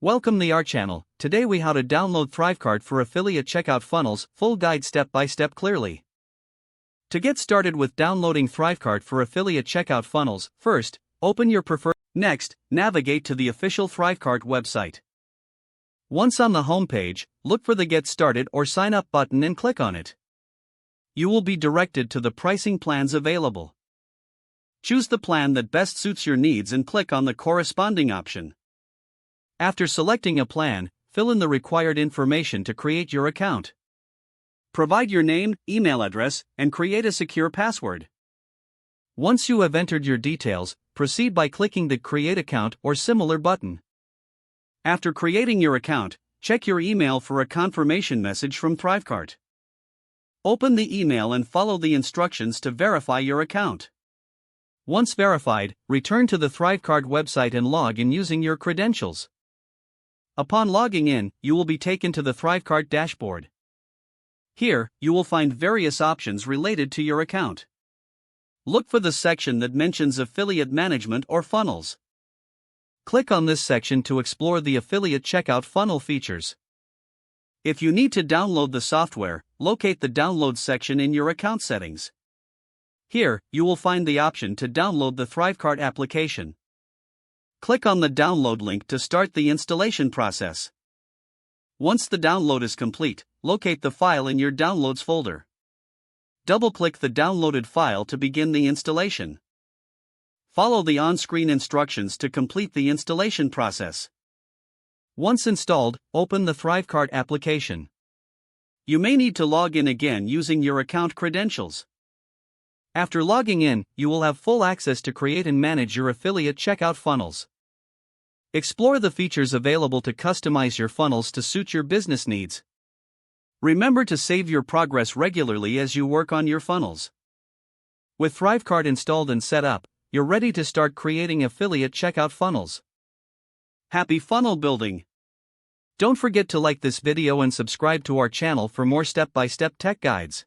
Welcome to our channel. Today we how to download ThriveCart for affiliate checkout funnels, full guide step by step clearly. To get started with downloading ThriveCart for affiliate checkout funnels, first, open your preferred. Next, navigate to the official ThriveCart website. Once on the home page, look for the Get Started or Sign Up button and click on it. You will be directed to the pricing plans available. Choose the plan that best suits your needs and click on the corresponding option. After selecting a plan, fill in the required information to create your account. Provide your name, email address, and create a secure password. Once you have entered your details, proceed by clicking the Create Account or similar button. After creating your account, check your email for a confirmation message from ThriveCart. Open the email and follow the instructions to verify your account. Once verified, return to the ThriveCart website and log in using your credentials. Upon logging in, you will be taken to the ThriveCart dashboard. Here, you will find various options related to your account. Look for the section that mentions affiliate management or funnels. Click on this section to explore the affiliate checkout funnel features. If you need to download the software, locate the Download section in your account settings. Here, you will find the option to download the ThriveCart application. Click on the download link to start the installation process. Once the download is complete, locate the file in your Downloads folder. Double-click the downloaded file to begin the installation. Follow the on-screen instructions to complete the installation process. Once installed, open the ThriveCart application. You may need to log in again using your account credentials. After logging in, you will have full access to create and manage your affiliate checkout funnels. Explore the features available to customize your funnels to suit your business needs. Remember to save your progress regularly as you work on your funnels. With ThriveCart installed and set up, you're ready to start creating affiliate checkout funnels. Happy funnel building! Don't forget to like this video and subscribe to our channel for more step-by-step tech guides.